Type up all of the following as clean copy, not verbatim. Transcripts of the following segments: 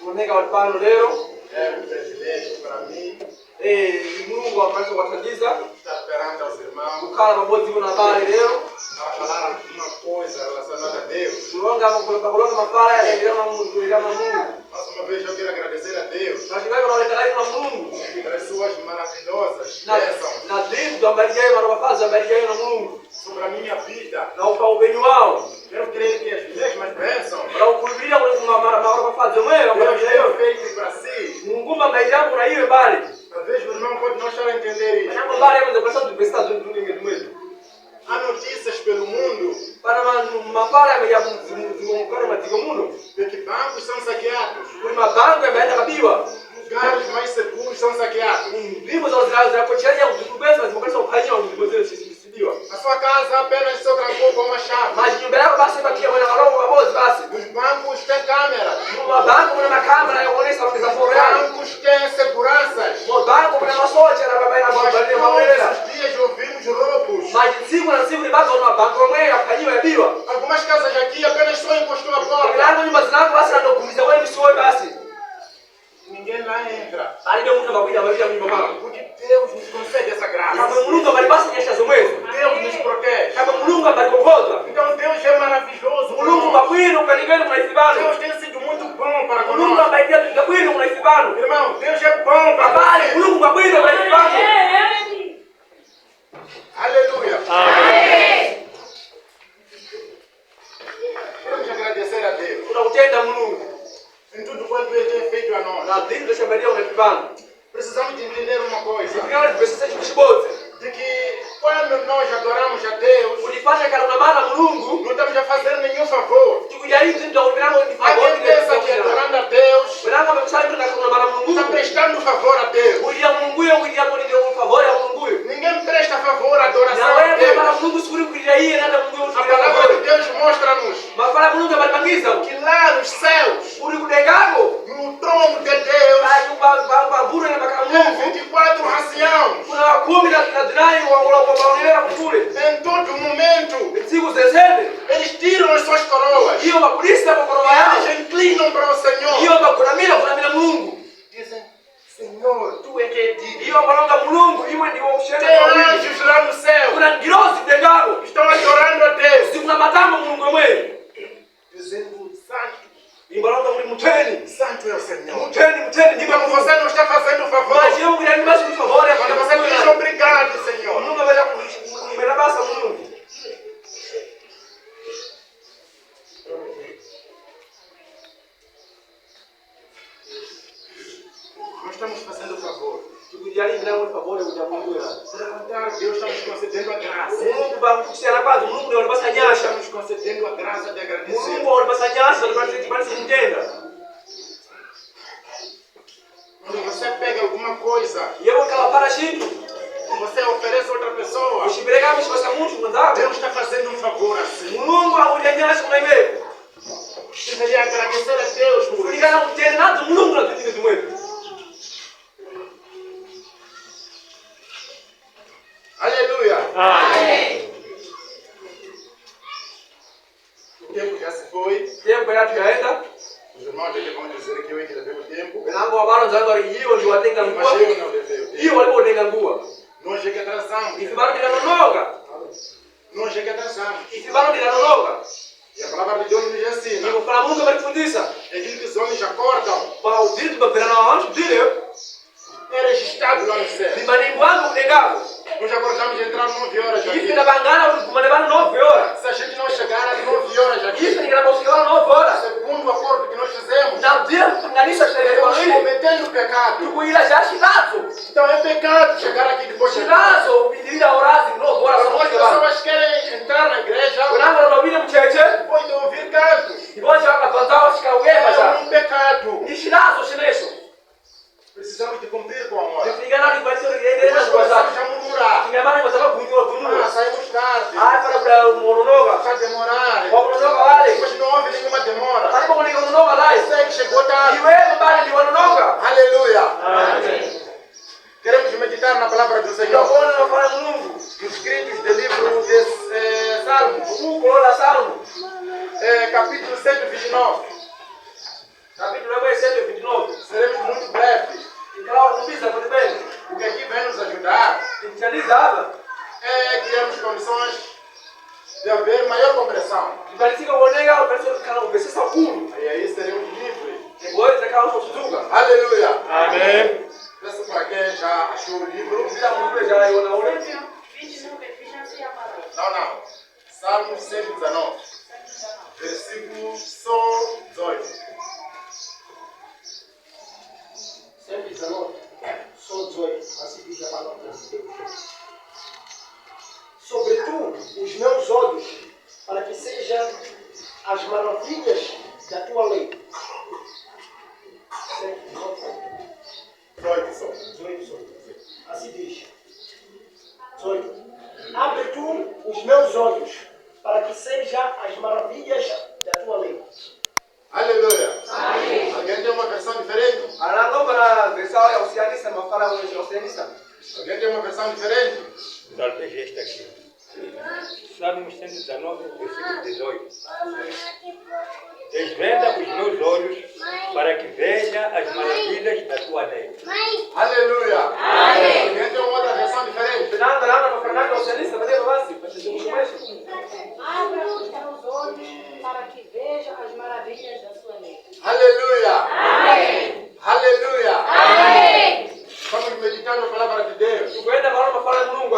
Kunega walipano leo. É um privilégio para mim Mungu ambacho watatiza. estar perante aos irmãos Kukala pamoja na habari leo. a falar alguma coisa relacionada a Deus. Kulonga mafala ya Mungu. Mais uma vez eu quero agradecer a Deus Tunashukuru kwa ulindaji wa Mungu. pelas suas maravilhosas bênçãos Na dentro da habari yao wanafanya habari yao na Mungu. sobre a minha vida. Na upenyo wao. Quero crer que as mesmas bênçãos Para ukubiria kwa mara kufanya wewe Deus habari yao. tem feito para si. Mungu mbele yako na hiyo bali. Talvez o irmão pode não estar a entender isso. Jambo bali hapo ndio pesa pesa tuningine. Há notícias pelo mundo Para mafala ya mzunguko wa mundo. de que bancos são saqueados. Kuna mabango yameenda kabiwa. Lugares mais seguros são saqueados. Ndivyo za kucheria kutubeza zimokalisha upanya wa mzunguko sisidiwa. A sua casa apenas se trancou com uma chave. Mas nyumba yako basi bakia wana roho pamoja basi. Os bancos têm câmeras. Mabango kuna makamera ya kuonesha Os pesa fora. bancos têm seguranças. Mabango kuna masoja na baba na Mas baba todos os dias ouvimos roubos. Mas siku na siku ni bado na bango mwenye afanyiwa yabiwa. Algumas casas aqui apenas só encostou a porta. Milango nyumba zinako basi ndio kumiza wewe sio basi. Ninguém lá entra. Ali ndio mtu anakuja mawili nyumba mama. Porque Deus nos concede essa graça. Kama Mungu bali basi nyesha zomwezo. Deus nos protege. Kama Mungu bali kokoza. Então Deus é maravilhoso. Mungu bakwino kanigani kuna isibano. Deus tem sido muito bom para Mungu conosco. ambaye tukakwino kuna isibano. Irmão, Deus é bom para Bali você. Mungu bakwino kuna isibano. Aleluia. Amen. Queremos agradecer a Deus Tunakutenda Mungu. em tudo quanto Ele tem feito a nós. Na dentro da shabaria kuna isibano. Precisamos de entender uma coisa. Fikiri pesa kushibotse. De que quando nós adoramos a Deus, Ulifanya kana maana Mungu. não estamos a fazer nenhum favor. Tukujaribu ndio ulivyo ni favor. Alguém pensa que adorando a Deus Wenanga wamesali kuna maana Mungu. está prestando favor a Deus. William Mungu yeye William ndio favor ya Mungu. Ninguém presta favor à adoração Na a wewe Deus. maana Mungu sikuri kulia hii ndio Mungu. A palavra de Deus mostra-nos Mafala Mungu abatangiza. que lá nos céus, Uri kudengago. no trono de Deus, Bura na makala tem Mungu. 24 anciãos. Kuna 10 na dinai wa kule. Em todo momento, Siku zezende. eles tiram as suas coroas. Hiyo mapolisi hapo kwa yao. Eles inclinam para o Senhor. Hiyo kuna Mungu. Dizem, Senhor, Tu é que é digno. Hiyo malonga Mungu iwe ndio ushende. Tem anjos lá no céu. Kuna ngirozi kudengago. Estão adorando a Deus. Si kuna matamo Mungu mwenyewe. Dizendo, Santo, Imbalonga muri muteni. Santo é o Senhor. Muteni ndiye Então você não está fazendo favor. Mas eu queria mais por favor, é Quando para você você diz obrigado, Senhor. Mungu vai kumela basa Mungu. Nós estamos fazendo favor. Tukujali bila por favor ya Mungu ya. Para contar, Deus está nos concedendo a graça. Mungu ba kusiana kwa Mungu ndio alibasa Deus está nyasha. nos concedendo a graça de agradecer. Mungu alibasa nyasha alibasa kumtenda. Quando você pega alguma coisa, Yeye kala para shindu. você oferece a outra pessoa, Ushibireka mshibasa mtu mwenzako. Deus está fazendo um favor assim. Mungu aulianyasha kuna iwe. Deveria agradecer a Deus por isso. Kulingana kutenda nado Mungu na kitu kimwe. Aleluia. Amém. O tempo já se foi. Tempo ya tuyaenda. Os irmãos aqui vão dizer que eu é que levei o tempo. Wenango ambalo zangu hiyo ndio watenga Mas nguo. eu não levei o tempo. Hiyo walipotenga nguo. Nós é que atrasamos. Ifibano linanonoka. Nós é que atrasamos. Ifibano linanonoka. E a palavra de Deus nos ensina. Ndivyo kuna Mungu ametufundisha. Aquilo que os homens acordam Kwa udhiri tumeperana na watu vile. é registrado lá no céu. Limaningu wangu kudengago. Nós acordamos e entramos 9 horas Ifi aqui. na bangana kumanebana 9 horas. Se a gente não chegar às 9 horas aqui, Ifi nikana kusikana 9 horas. segundo o acordo que nós fizemos, Na dia kutanganisha sherehe kwa estamos hili. cometendo pecado. Tukuila jashi nazo. Então é pecado chegar aqui depois de nada. Shinazo upitilida orazi 9 horas Algumas somoja bana. pessoas querem entrar na igreja Kunanga na mabine mcheche. depois de ouvir cantos. Iboja wakapanzao shika ugemba É cha. um pecado. Ishinazo shinesho. Precisamos de cumprir com a hora. Tukulingana ni basi ile Nós ndio começamos kwa. a murmurar. Tingamani kwa sababu kunywa Ah, kunywa. saímos tarde. Ai para mononoga. Vai demorar. Kwa mononoga wale. Depois não houve nenhuma demora. Karibu kuliko mononoga lai. Você que chegou tarde. Iwe mbali ni wanonoga. Aleluia. Amen. Queremos meditar na palavra do Ndio Senhor. kuona nafanya Mungu. Inscritos do livro de Salmos, Mungu kola Salmo. capítulo 129. Capítulo 129. haver maior compreensão. Ibaritika kuoneka ukaliso kana uvesesa ukulu. E aí seremos livres. Depois daquela kuzuka. Aleluia. Amém. Peço para quem já achou o livro. Bila mungu já iona ule. Não. Salmo 119. Versículo 18. 119, só 18, assim diz a palavra de Deus. Sobretudo os meus olhos, para que sejam as maravilhas da tua lei. 18 só. 18, assim diz. 18. Abre tu os meus olhos, para que sejam as maravilhas da tua lei. Aleluia. Amém. Alguém tem uma versão diferente? Anagomba na versão ya usianisa mafala ya usianisa. Alguém tem uma versão diferente? Talvez esta aqui. Salmo 119, versículo 18. Desvenda os meus olhos para que veja as maravilhas da tua lei. Aleluia. Amém. Alguém tem uma outra versão diferente? Fernando na Fernando usianisa, badia basi, para te kumesha. Abra os teus olhos para que veja as maravilhas da sua lei. Aleluia. Amém. Aleluia. Amém. Vamos meditar na palavra de Deus. Tukwenda maana mafala ya Mungu.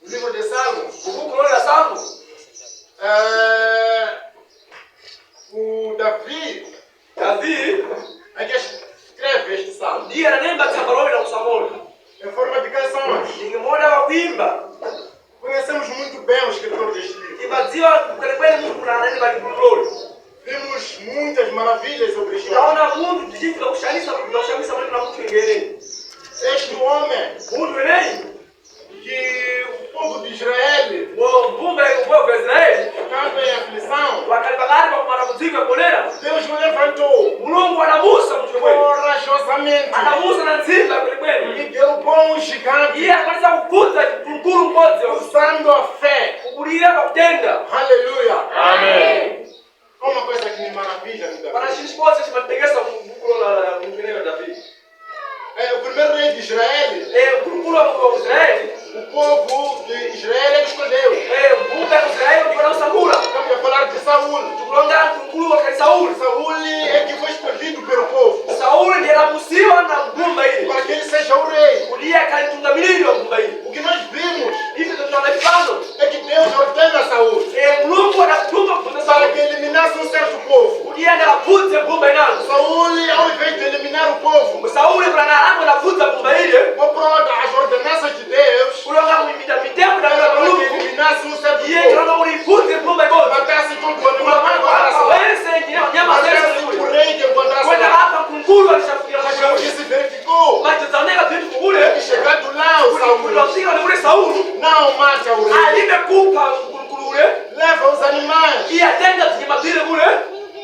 No livro de Salmos. Mungu roho ya Salmo. O Davi Davi é que escreve este salmo ndiye ananemba tambaroni na kusamoni. em forma de canções. Ningemoda wa kuimba. Conhecemos muito bem o escritor deste livro. Kibaziwa kweli Mungu na anaenda bali glory. Vimos muitas maravilhas sobre este homem. Naona Mungu jinsi ya kushanisa maneno na mtu mwingine. Este homem Mungu wenyewe que o povo de Israel, Mungu alikuwa kwa Israeli. estando em aflição, Wakalibagari kwa mara mzigo ya kolera. Deus o levantou Mungu anamusa mtu mwingine. corajosamente Anamusa na nzila kweli kweli. e derrubou um gigante Yeye anaweza kukuza mkuru mmoja. usando a fé. Kubulia kwa kutenda. Aleluia. Amém. Uma coisa que me maravilha no Davi. Para sisi wote tunategesa Mungu na mwingine wa David. O primeiro rei de Israel, Mkuru wa Israeli. o povo de Israel ele escolheu. Mungu wa Israeli ndio anasambula. Estamos a falar de Saúl. Tukulonga mkuru wa Sauli. Saúl é que foi escolhido pelo povo Sauli ndiye anabusiwa na ngumba ile. para que ele seja o rei. Kulia kalitungamilili wa ngumba ile. O que nós vimos Hivi ndio tunaona é que Deus ordena a Saúl Mungu anatuma kwa para que Sauli. eliminasse um certo povo. Kulia ndio avuze ngumba inalo. Saúl, ao invés de eliminar o povo, Sauli bwana anavuza ngumba ile. ou pronto, as ordenanças de Deus, Kulonga mwimita mitego na para que Mungu. eliminasse um certo Yeye povo. kama ulivuze ngumba ile. Matasse todo o animal que encontrasse lá. Wewe nyama Matasse zetu o kule. rei que encontrasse Kwenda lá. hapa kunguru alishafikia Mas o mashauri. que se verificou Macho zaoneka vitu é kule. que chegando lá, o Saúl Kulofika ni ule Sauli. não mata o rei, Alimekupa mkulukulu ule. leva os animais Ia tenda vinyama vile kule.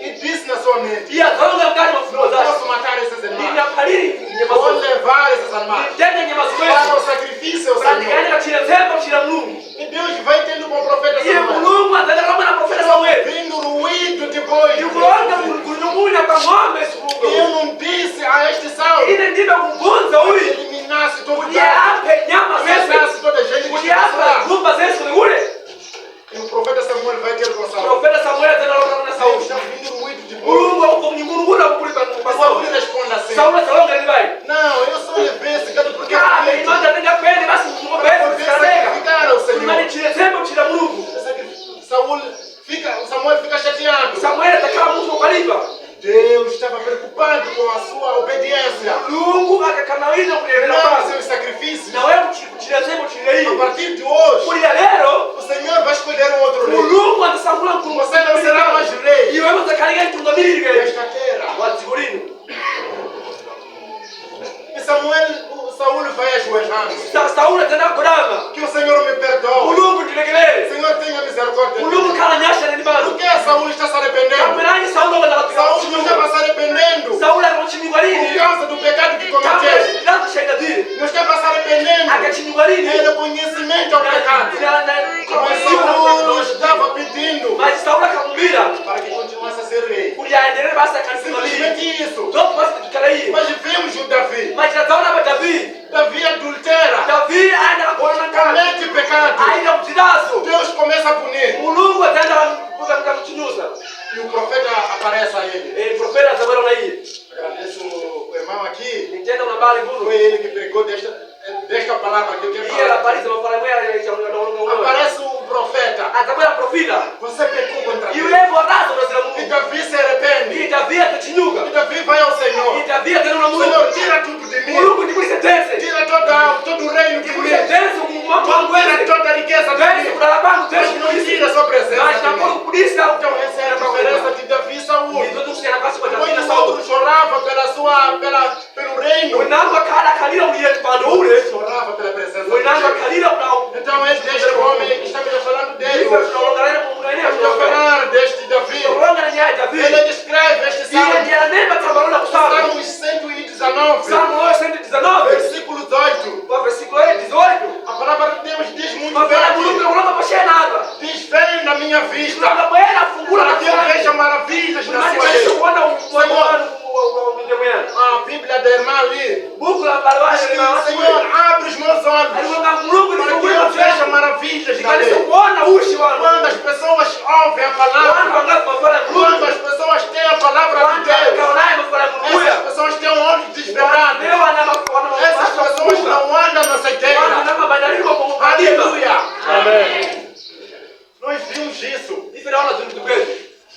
e disse na sua mente: Ia zonga mkani mafuno não zake. posso matar esses animais, Ninakalili nyama vou zote. levar esses animais Nitende nyama para zote. o sacrifício ao Pratikane Senhor. kachile zemba kachile Mungu. E Deus vai tendo com o profeta Iye Samuel, Mungu atenda kama na profeta Samuel. vindo ruído depois. Yukulonga kunyumunya kwa ng'ombe E eu sikunga. não disse a este Saul Ine ndibe kugunza que uli. eliminasse todo o Kulia gado, ape nyama zetu. matasse toda a gente que Kulia estivesse ape lá. ngumba zetu ni ule. E o profeta Samuel vai ter com Saul: Profeta Samuel atenda kama na Saul Sauli. está vindo ruído depois. Mulungu uko mnyunguru kulipa kwa Saul Sauli. responde assim: Sauli salonga ni vai. Não, eu só levei esse gado porque Cara, ele manda tenga pele basi ng'ombe para zetu poder zikalega. sacrificar ao Senhor. Mali chile zemba chile Mungu. Samuel fica chateado. Samuel atakaa mtu kulipa. Deus estava preocupado com a sua obediência. Mulungu akakanawina kuelewa Não basi. seus sacrifícios. Na wewe kuchile zemba chile A hii. partir de hoje, Kulia lero o Senhor vai escolher um outro rei. Mulungu atasambula mkuru Você não será mais rei Iyo wewe utakalia tungamili gani? desta terra. Watigulini. E Saúl vai ajoelhando. Sauli tena kodama. Que o Senhor me perdoe. Mulungu ndilegele. Senhor, tenha misericórdia de Mulungu mim. kana nyasha ni Por bado. que Saúl está se arrependendo? Kamerani Sauli wana katika. Saúl não estava se arrependendo Sauli akachindwa por lini? causa do pecado que Kama cometeu. ndio shaida dile. Não estava se arrependendo Akachindwa lini? em reconhecimento ao pecado. Mas Saúl estava pedindo Mas Sauli akamwambia para que continuasse a ser rei. kuliendelea basi akasimamia. Simplesmente isso. Ndio basi tukala hii. Mas vimos o Davi. Mas tunaona ba David. Davi adultera. David aenda kuona kama Comete pecado. aina mtidazo. Deus começa a punir. Mulungu Entenda una bale guru. Foi ele que pregou desta palavra que eu quero Iye la falar. paliza mafala moya ya unaona. Aparece um profeta. Atakwenda profila. Você pecou contra Yule Deus. borazo ndo zila E Mungu. Davi se arrepende. Hii tabia tachinyuka. E Davi vai ao Senhor. Hii tabia tena na Mungu. Senhor, tira tudo de mim. Mungu nikulise tense. Tira todo o reino de Nikulise mim. tense Mungu wangu wangu Tira wewe. toda a riqueza de Tense mim. kulala kwangu Mas tense não kulisi. tira a sua presença Mas de na mim. kwa kulisa Então essa era a diferença de Davi e Saul. Ndio tusikia nafasi kwa David na Quando Saul. Saul chorava pelo reino. Wenangu akala kalila uliye pande ule. Chorava pela presença de Wenangu Deus. akalila una. Então este homem que estamos falando dele Hivyo hoje. tunaongelea Mungu na yeye. Vamos falar deste Davi. Tunaongelea na yeye David. Ele descreve este Yeye salmo. ndiye anema tabarona kusali. Salmos 119, Salmo 119. versículo 18. Kwa versículo 18. A palavra de Deus diz muito Kwa bem vile Mungu aqui. unaona pashe nada. Diz, vem na minha vista. Tunakwenda fungula Para que eu veja maravilhas na sua lei. kuona A Bíblia da irmã ali. buku la barabara Diz, Senhor, abre os meus olhos. aliweka Mungu Para que nifungule eu macho veja yangu. maravilhas na Nikalisa lei. kuona ushi wangu. Quando as pessoas ouvem a Watu palavra. wangapi mafala ya Quando Mungu? as pessoas têm a palavra de Watu Deus. wakaonaye mafala ya Mungu. Essas pessoas têm olhos desvelados. Leo wana Essas pessoas não andam na Watu seiteira. na mabadiliko kwa mkadima. Aleluia. Amém. Nós vimos isso. Hivi naona vitu gani?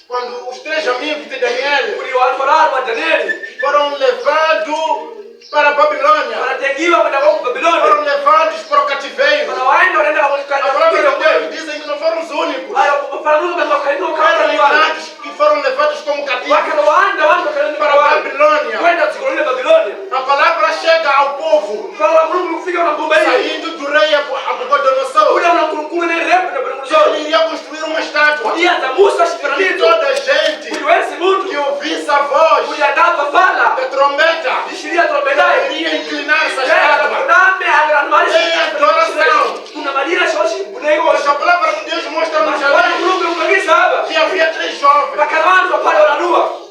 Quando os 3 amigos de Daniel Kuli watu wa Danieli foram levados para a Babilônia. wanatengiwa kwenda kwa Babiloni. Foram levados para o cativeiro. Wanawaenda wanaenda kwa A palavra de Deus dizem que não foram os únicos. Hayo kufanya nini kama kaino Foram kama ni wale. levados que foram levados como cativos Wakaenda wakaenda para a kwa Babilônia. kwenda sikolini Babiloni. A palavra chega ao povo Kwa Mungu kufika na bomba hii. saindo do rei Nabucodonosor. Ule unakurukuru na refu na Nabucodonosor. Ele iria construir uma estátua. Ulianza Musa E shifananito. toda a gente Uliwezi que mtu. ouvisse a voz Uliadapa fala. da trombeta Ishiria trombedai. iria inclinar essa Tena estátua. kudame agranmari. Em adoração. Kuna madira shoshi bunego. Mas a palavra de Deus mostra no Wale Jerusalém Mungu umagisa hapa. que havia 3 jovens. Bakaranwa pale wanarua.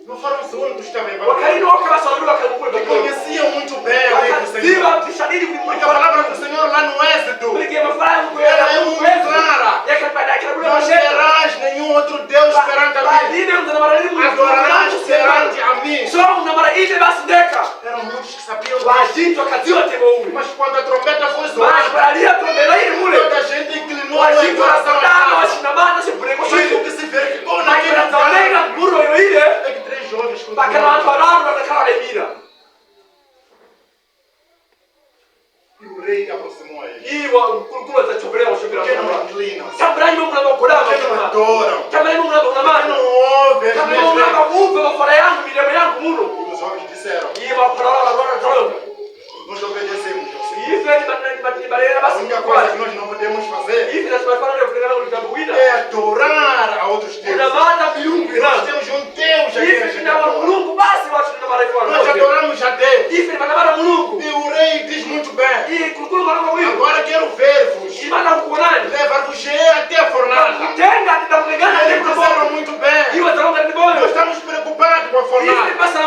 Não foram os únicos que estavam em Babilônia. Wakaino wakabasa wanarua kalikule Que Babiloni. conheciam muito bem a lei do Senhor. Wakaziba bishadidi Porque a palavra do Senhor lá no Êxodo. Porque mafala Mungu Ela é muito clara. Não terás nenhum outro Deus perante a mim. Adorarás perante a mim. Eram muitos que sabiam disso. Mas quando a trombeta foi zoada, toda a gente inclinou a adoração à estátua. Mas o que se verificou naquele lugar é que 3 jovens continuaram. E o rei aproximou a eles. Porque não inclinam. Porque não adoram. Porque não ouvem as minhas leis. E os jovens disseram, nós obedecemos ao Senhor. A única coisa que nós não podemos fazer é adorar a outros deuses. Nós temos um Deus aqui na gente. Nós adoramos a Deus. E o rei diz muito bem, agora quero ver-vos, levar-vos até a fornalha. Eles disseram muito bem, nós estamos preocupados com a fornalha. Basta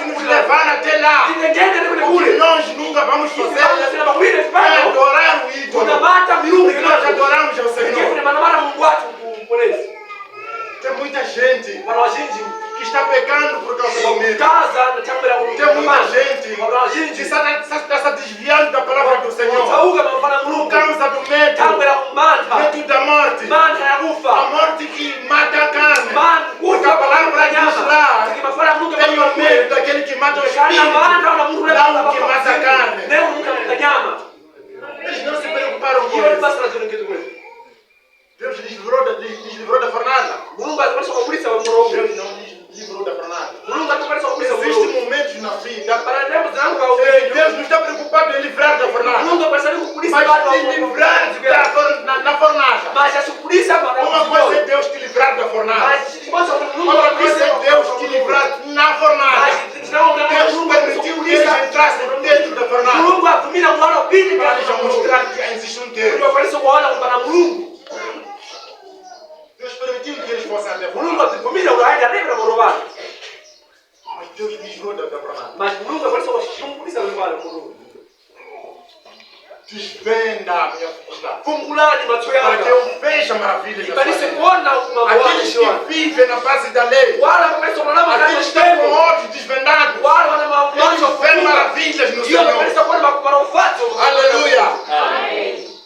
nos levar até lá. O que nós nunca vamos fazer é adorar o ídolo. Porque nós adoramos ao Senhor. Tem muita gente que está pecando por causa do medo. Tem muita gente que está se desviando da palavra do Senhor. Por causa do medo. Medo da morte. A morte que mata a carne. Porque a palavra diz lá, tenho medo daquele que mata o espírito, não o que mata a carne. Eles não se preocuparam com isso. Deus lhes livrou da fornalha. Deus não lhes livrou da fornalha. Existem momentos na vida que Deus não está preocupado em livrar da fornalha, mas em livrar na fornalha. Uma coisa é Deus te livrar da fornalha. Outra coisa é Deus te livrar na fornalha. Deus permitiu que eles entrassem dentro da fornalha para lhes mostrar que existe um Deus. Deus permitiu que eles fossem até a fornalha. Mas Deus livrou da fornalha. Desvenda a minha vista, para que eu veja maravilhas da sua lei. Aqueles que vivem na base da lei, aqueles que estão com olhos desvendados, eles veem maravilhas maravilhas no Io Senhor. penso quando ma faccio. Aleluia. Amém.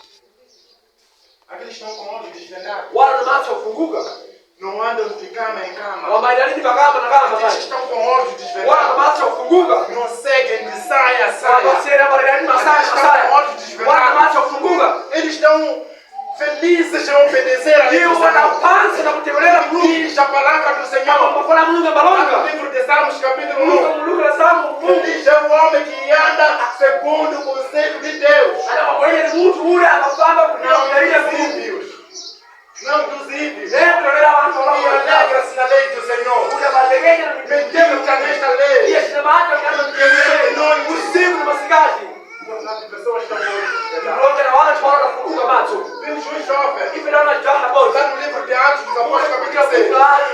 Aqueles estão com olhos desvendados. Wala na macho funguka. Não andam de cama em cama. Wamaidalini bakama na kama Aqueles sai. estão com olhos Wala na desvendados. macho funguka. Não seguem de saia a saia. Wasera maidalini masaya Aqueles estão com masaya. olhos Wala na desvendados. macho funguka. Eles estão felizes em obedecer a lei Io do wana Senhor. panza na kutembelea Mungu. Diz a palavra do Kama Senhor. mafala Mungu No balonga. livro de Salmos, capítulo Mungu 1. Mungu na samu Mungu. Feliz é o homem que anda segundo o conselho de Deus. Ana mabwenye ni mtu ule anafamba Não kunaangalia dos Mungu. ímpios. Não dos ímpios. Leo leo watu E wala alegra-se na lei do Senhor. Kuna malegenya na Medita nesta lei. Iya sinamacho kana mtembelea. Usiku na masikati. As pessoas estão hoje. Rote na wala chora na funguka macho. Vimos um jovem. Ife naona jana boza. Lá no livro de Atos dos Apóstolos, capítulo 6. Claro,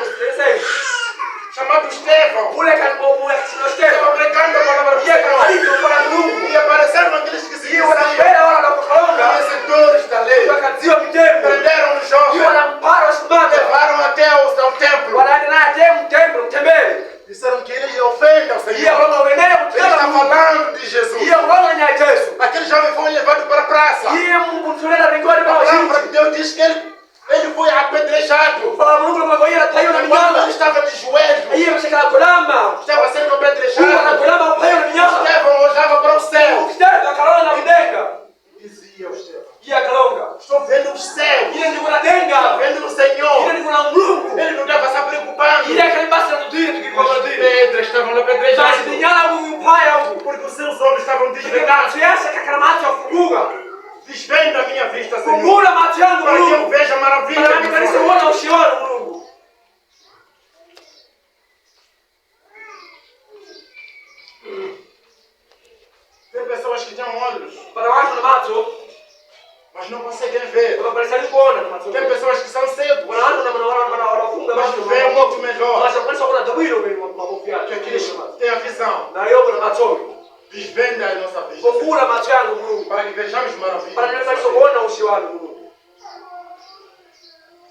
Chamado Estevão. ule kan bomu ya Estava sinostero. pregando a palavra do Iya kan Senhor. halifu kwa Mungu. E apareceram aqueles que se Iyo diziam wanampenda wala wanapokalonga. conhecedores da lei. Wakaziwa mitembo. Prenderam o Iyo jovem. wanampara wasimame. Levaram até ao templo. Wanaenda naye temu tembo mtembele. Disseram que ele ofende ao Iya Senhor. wala wenene Ele mtukana está Mungu. falando de Jesus. Iya wala nya Yesu. Aquele jovem foi levado para a praça. Iya Mungu tuleta rigori A kwa palavra de wajinji. Deus diz que ele foi apedrejado. Fala Mungu kwa goyera tayo na Quando ele minyama. estava de joelhos, Iya mshikala kulama. estava sendo Mungu apedrejado. anakulama tayo na minyama. Estevão olhava para o céu. Ukitenda kalonga na udenga. Dizia o Estevão: Iya kalonga. estou vendo os céus. Iya ndiko Estou nadenga. vendo o Iya Senhor. ndiko na Mungu. Ele não estava se preocupando. Iya kalibasa na diri tukikwa As diri. pedras estavam Basi apedrejadas. dinyala kumpaya huku. Porque os seus olhos estavam Tukika desvendados. macho yase kakaramacho afunguka. Desvenda a minha vista, Senhor. Fungula macho yangu Para que eu Mungu. veja a maravilha Para do mimi kanisa Senhor. uone ushiona Mungu. Tem pessoas que têm olhos, Para watu na macho, mas não conseguem ver. wanaparisani kuona na macho. Tem pessoas que são cegos, Wana watu na wanafunga mas macho. veem muito melhor Macho kanisa kuna tabiro kwa mabofu que yake. aqueles que têm a visão. Na yobo na macho. Desvenda a nossa vista, Fungula macho yangu Mungu. para que vejamos maravilhas. Para mimi kanisa uone ushiona Mungu.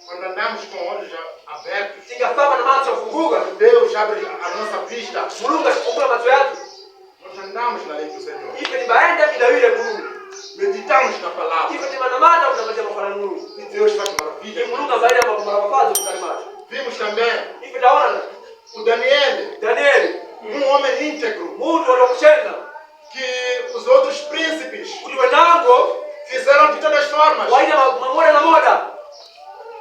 Quando andamos com olhos abertos, Singafama na macho afunguka. Deus abre a nossa vista. Mungu asifungula macho yake. Nós andamos na lei do Senhor. Ife ni baenda bidawile Mungu. Meditamos na palavra. Ife ni manamana utamatia mafana Mungu. E Deus faz Ni maravilhas. Mungu baada ya marafazo mkali macho. Vimos também Ife taona o Daniel, Danieli. homem íntegro, Mungu alokushenda. que os outros príncipes Kuli wenango. fizeram de todas as formas Waina mamoda na moda.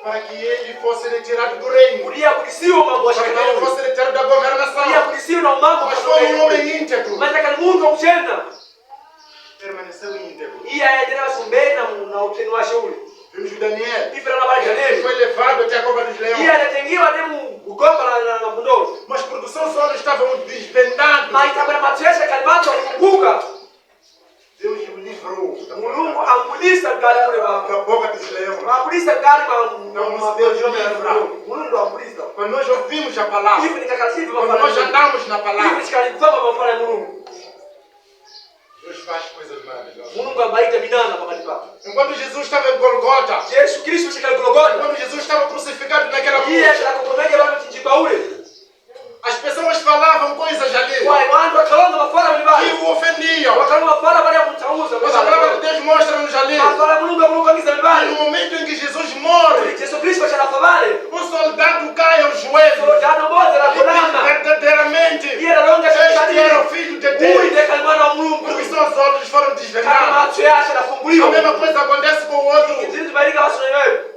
para que ele fosse retirado do reino, Kulia kulisiwa mambo ya para que ele shakanauri. fosse retirado da Kulia governação. kulisiwa na mambo Mas foi um homem íntegro, Mas akali Mungu akushenda. permaneceu íntegro. Iya aendelea sumbeni na uteni wa shauri. Vimos o Daniel, Ife na habari ele Danieli. foi levado até a cova dos Iya leões, anatengiwa demu ugomba na bundozi. mas porque os seus olhos estavam desvendados, Maitabara matesha kalimacho afunguka. Deus o livrou Mulungu ambulisa gari mule wa. da boca dos leões. Ambulisa gari Não, Mulungu ambulisa. Quando nós ouvimos a palavra, Ife nikakasifi quando mafana nós Mungu. andamos na Ife palavra, chikalifama mafana Mulungu. Deus faz coisas maravilhosas. Mulungu ambaita minana pamali pake. Enquanto Jesus estava em Golgota, Yesu Kristo chikalogona. quando Jesus estava crucificado naquela Iye cruz, chikakokomege bano tinjiba ule. as pessoas falavam coisas ali Wai wantu wakalonga mafala que mlibali. o ofendiam. Wakalonga mafala bali ya kumtauza. Mas a palavra de Deus mostra-nos ali, Mafala Mulungu angiza no mlibali. momento em que Jesus morre, Yesu Kristo chalafa bale. um soldado cai aos joelhos Soldado moja la e diz kunama. verdadeiramente: Iye nalonga este era shikadiri. o Filho de Deus. Uite kalmana wa Mulungu. Porque seus olhos foram Kama desvendados. macho yake A yanafunguliwa. mesma coisa acontece com o outro Zilizobarika watu wewe.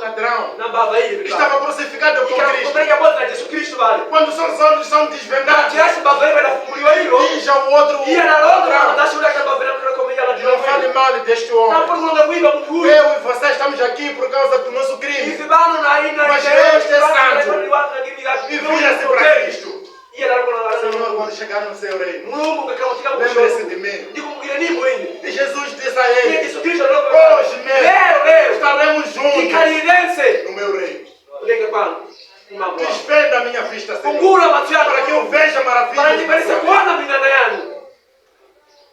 ladrão Na baba hili. que estava crucificado com Cristo. Ikakubarika moja na Yesu Kristo bale. Quando seus olhos são desvendados, Kiasi baba hili anafunguliwa hilo. diz ao outro Iye nalonga na ladrão: ndashi ule kama baba hili anakomea la não fale mal deste Na homem. kwa kulonga kuiba mtu huyu. Eu e você estamos aqui por causa do nosso crime. Hivi bano na aina Mas ya Deus é santo. E E vira-se para Cristo. Iye nalonga na Senhor, Senhor. quando chegar no seu reino, Mulungu kakamutika lembre-se kushoto. de mim. Ndiko mugire nimbo ini. E Jesus disse a Iye ele: Yesu Kristo ndio. hoje mesmo Leo. estaremos juntos Ikalidense. no meu reino. Lenga kwangu. Mambo. Desvenda a minha vista, Senhor, Fungula macho yako para que eu veja para maravilhas. nibalise kuona minana yangu.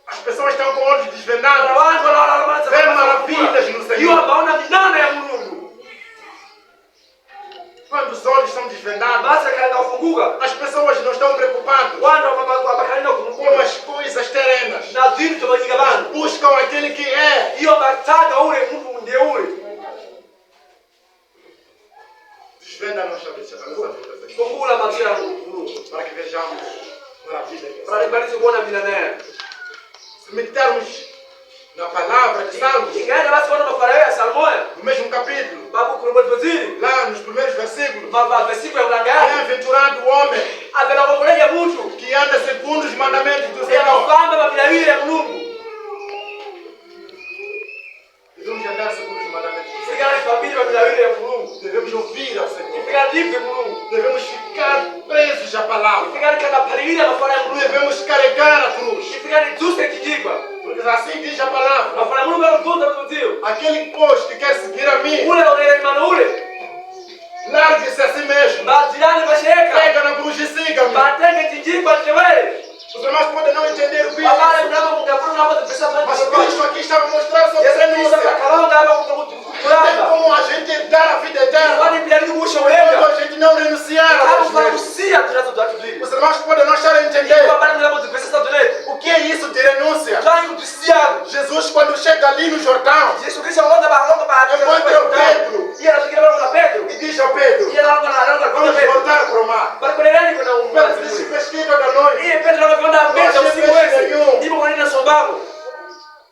As pessoas estão com olhos Na desvendados. watu wanaona Vê maravilhas no Hiyo Senhor. abaona minana ya Mulungu. Quando os olhos são desvendados, Basi akaenda kufunguka. as pessoas não estão preocupadas Wana wabakalina com kumukua. as coisas terrenas. kuona milele. Se meditarmos na palavra de Salmos, Ingawa basi kuona mafara ya Salmoya, no mesmo capítulo, babu kurumbozili, lá nos primeiros versículos, baba versículo ya ulangani, bem-aventurado o homem abela kukolenya mtu, que anda segundo os mandamentos do ya Senhor. kufamba mabilawili ya Mungu. Devemos andar segundo os mandamentos do Senhor. Sigara família mabilawili ya Mungu. Devemos ouvir ao Senhor. Ficar livre Mungu. Devemos ficar presos à palavra. Ficar kadapalila mafara ya Mungu. Devemos carregar a cruz. Ficar justo kijigwa. Porque assim diz a palavra. Mafara ya Mungu anatunza mtuzio. Aquele pois que quer seguir a mim, Ule unaenda imani ule. largue-se a si mesmo. Bajirani basheka. Pega na cruz e siga-me. Batenge kijigwa tewe. Os irmãos podem não entender o que Babale é. mnamo mungaburu nabo tupesa Mas mtu. Cristo aqui está a mostrar sobre Yesu a Kristo renúncia. akalonga hapa Tem kukulanga. como a gente dar a vida eterna Kwani bila kusha quando ulenga. a gente não renunciar a Hapo nós kwa mesmos. kusia tunazotatulia. Os irmãos podem não estar a entender Babale mnamo tupesa tunete. o que é isso de renúncia. Twani kutusia. Jesus, quando chega ali no Jordão, Yesu Kristo alonga ba. encontra o Pedro Yeye anafikiria bado na Petro. e diz ao Pedro: Yeye alonga kwa vamos Petro. voltar para o mar. Bado kuna nani kuna Pedro disse: pesquisa da noite. Yeye Petro anakwenda mbele usiku wewe. Ndipo kwa nini sombako?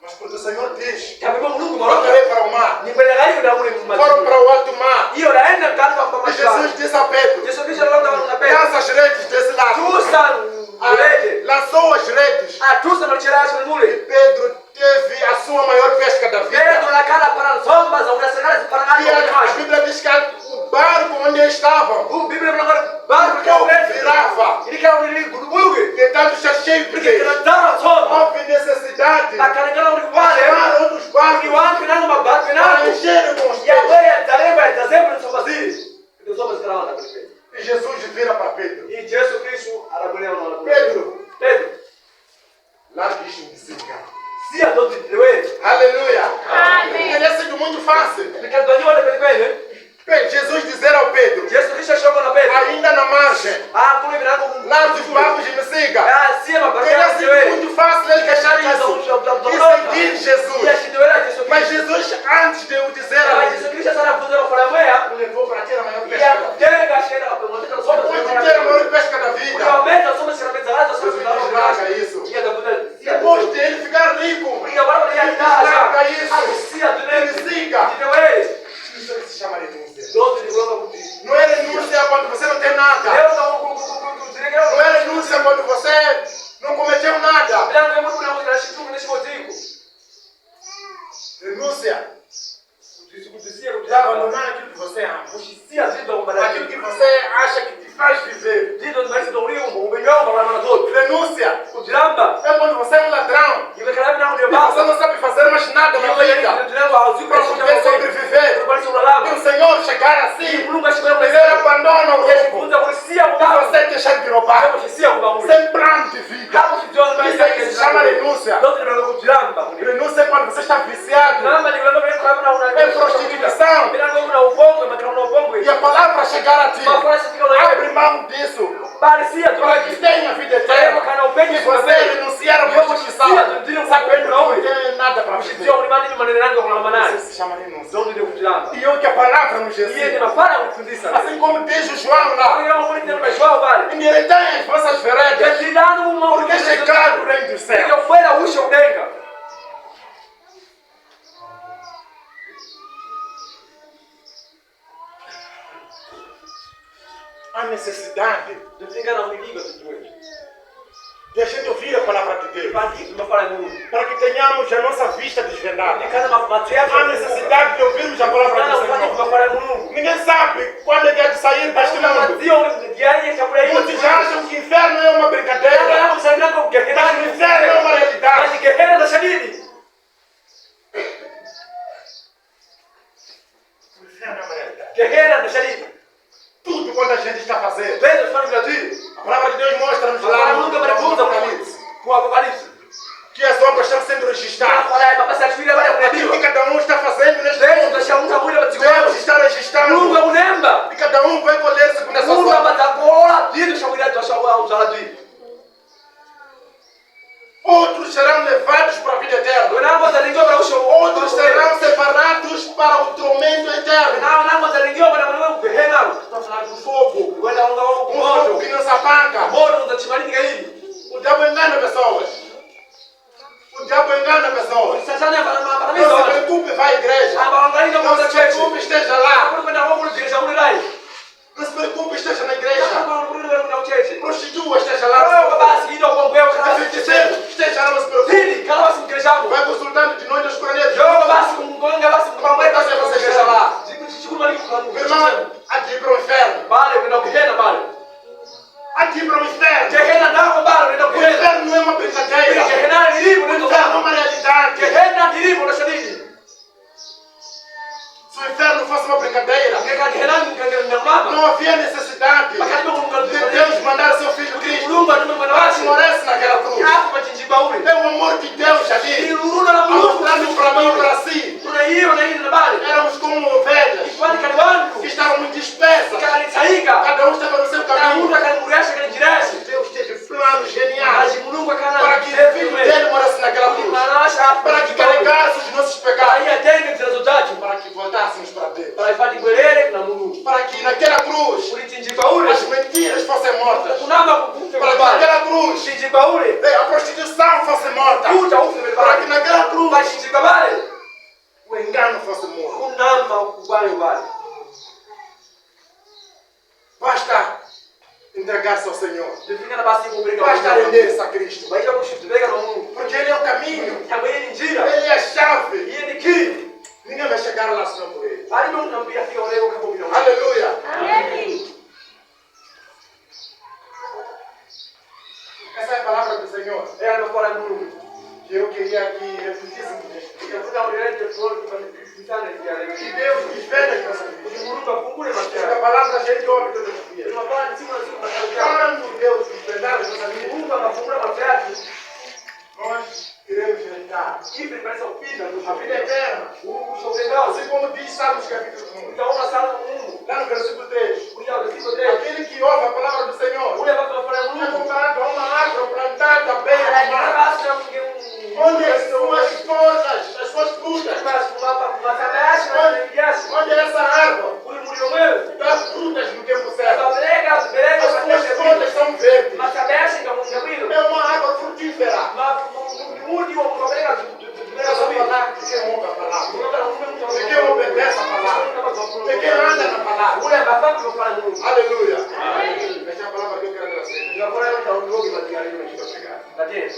Mas porque o Senhor diz: Kabeba Mungu moroka. voltarei para o mar. Ni mbele gani na ule Foram para o alto mar. hiyo naenda kando kwa E Jesus disse a Pedro: Yesu Kristo alonga na Petro. lança as redes desse lado. Tusa ulete. Lançou as redes. Tusa malicherashi E mule. Pedro teve a sua maior pesca da vida. Petro nakala para zomba za unasakala E ziparangani a kwa maji. Bíblia diz que o barco onde eles estavam, Biblia mnangara bado o kwa povo Petro. virava, Ilikuwa ni gudubuge. tentando estar cheio de Porque peixe. kana dara zomba. Houve necessidade de Akanikana ulikuwale. chamar outros barcos Ni wapi nani mabaki para nani? encherem com os Ya peixes. wewe tarehe ya dezembro ni sobaziri. Ndio soba zikarawa na Petro. E Jesus vira para Pedro: E Yesu Kristo anakulewa na wanafunzi. Pedro, Pedro, largue isso de cima. si atoto wewe. Aleluia. Amém. Teria sido muito fácil. Nikadhaniwa na Petro. Jesus dizer ao Pedro: Yesu Kristo shoko na Petro. ainda na margem, Kule milango largue os barcos e me siga. si mabaki Teria ya sido wewe. muito fácil ele deixar isso e seguir Jesus. Mas Jesus, antes de eu dizer a ele, Yesu Kristo sana kufunza mafara mwea. o levou para ter a maior pesca. Ya kutenga shida kwa pamoja na somo. Depois de ter a maior pesca da vida, Unaomeza somo sira mezalazo Jesus somo diz: na larga isso. Ia tafuta. Depois de ele ficar rico, Ia bora ya larga isso. Si atuneni. Ele siga. Wewe. Isso se chama renúncia. Dote ni kutoka kuti. Não é renúncia quando você não tem nada. Leo na kuziregea. Não é renúncia quando você não cometeu nada. Bila ngemo kuna mwana shitu kuna shimotiko. Renúncia Kutisia é kutaba. abandonar aquilo que você ama. Kushisia zito Aquilo mbadala. que você acha que te faz viver. Zito zinaisi ndio umenyonga kwa maana zote. Renúncia Kujiramba. é quando você é um ladrão. Imekalamu na ndio E você baba. não sabe fazer mais nada na vida. Para poder sobreviver. E o Senhor chegar assim, ele abandona o roubo. E você deixar de roubar. Sem plano de vida. Isso aí se chama renúncia. Renúncia é quando você está viciado em prostituição. E a palavra chegar a ti. Abre mão disso. Para que tenha vida eterna. E você renunciar à prostituição. Sabendo que não tem nada para viver. Isso se chama renúncia. E o que a palavra nos ensina. Assim como diz o João lá. Endireitai as vossas veredas. Porque é chegado o reino dos céus. Há necessidade de a gente ouvir a palavra de Deus. Para que tenhamos a nossa vista desvendada. Há necessidade de ouvirmos a palavra do Senhor. Ninguém sabe quando é que há de sair deste mundo. Muitos acham que o inferno é uma brincadeira. Mas o inferno é uma realidade. O inferno é uma realidade. Tudo quanto a gente está fazendo. A palavra de Deus mostra-nos lá no Apocalipse que as obras estão sendo registradas. Aquilo que cada um está fazendo neste mundo, Deus está registrando. E cada um vai colher segundo as suas obras. Outros serão levados para a vida eterna. Outros serão separados para o tormento eterno. Estou a falar do fogo. Um fogo que não se apaga. O diabo engana pessoas. O diabo engana pessoas. Satani Não se anabadilisha. preocupe, vai à igreja. Anaangalia Não mambo ya se church. preocupe, esteja lá. Kwenda huko kudirisha ule dai. Não se preocupe, esteja na igreja. Kama unarudi na ucheche. Prostitua, esteja Wewe lá. basi ndio kwa wewe kana Feiticeiro, esteja lá, não se preocupe. Hili kama basi mkeshamu. Vai consultando de noite às coroneiras. Yo basi kumgonga basi kumwambia basi Você esteja lá. Shukuru mali kwa Meu irmão, aqui para o inferno. Bale unaenda ukihena bale. Aqui para o inferno. Jehena ndako bale unaenda O ukihena. inferno não é uma brincadeira. Jehena ni nini O unaenda inferno é ukihena. uma realidade. Jehena ni nini unashadidi. Se o inferno fosse uma brincadeira, Ngeka jehena ngeka mama. não havia necessidade Bakati de mungu Deus mandar seu filho Cristo Mulungu atume mwana para wake. que morresse naquela cruz. Hapo machinjiba ule. É o amor de Deus ali, Iluruna na Mungu mostrando para mim e para si. Tuna hiyo na hili na bale. Éramos como ovelhas Kwani kaliwandu. que estavam muito dispersas. Kalisahika. Cada um estava no seu Na caminho. Mungu akanimuresha kanijirashi. Deus teve planos geniais Basi Mulungu akana para que o filho dele morresse naquela cruz. Para que carregasse os nossos pecados. Aí atende zinazotaji. Para que voltássemos para Deus. Para ifadi gwelele na Mulungu. Para que naquela cruz Ulichinjiba ule. as mentiras fossem mortas. Kunama kukufe Para que kwa bale. naquela cruz Chinjiba ule. a prostituição fosse morta. Kuta ufe Para que bale. naquela cruz Bachinjiba bale. o engano fosse morto. Kunama kubale bale. Basta entregar-se ao Senhor. Ndifika na basi kubreka. Basta render-se a Cristo. Baita kushitubeka na Mungu. Porque Ele é o caminho. Tamwe ni njira. Ele é a chave. Iye ni key. Ninguém vai chegar lá senão por Ele. Ali Mungu nambia fika leo kama bila. Aleluia. Essa é a palavra do Senhor. É a palavra do Mungu. Que eu queria que refletissem neste dia. Tafuta ulilete kwa kufanya kia Que leo. Deus desvenda as nossas vidas. Mungu afungule Esta macho. palavra a gente ouve todos os dias. Tunapanda siku na siku na Quando Deus desvendar as nossas vidas, Mungu anafungula macho yake. nós iremos herdar Hivi parece upinda a vida eterna. ushogengao. Assim como diz Salmos capítulo 1. Utaona sana Mungu. Lá no versículo 3. Kuja usiku tena. Aquele que ouve a palavra do Senhor Ule baba anafanya é Mungu. comparado a uma árvore plantada à beira do mar, Basi na mnge onde as suas folhas, as suas frutas, basi kumapa masabashi na kiasi. onde essa árvore Ule mulio mwewe. dá frutas no tempo certo. Babeleka bereka As suas folhas são verdes. masabashi kama ngabilo. É uma árvore frutífera. Mudi wa babeleka Essa palavra que quem ouve a palavra, de quem obedece a palavra, de quem anda na palavra. Ule baba kufanya Mungu. Aleluia. Essa é a palavra que eu quero trazer. Ndio kwa hiyo ndio ndio kwa hiyo ndio. Lakini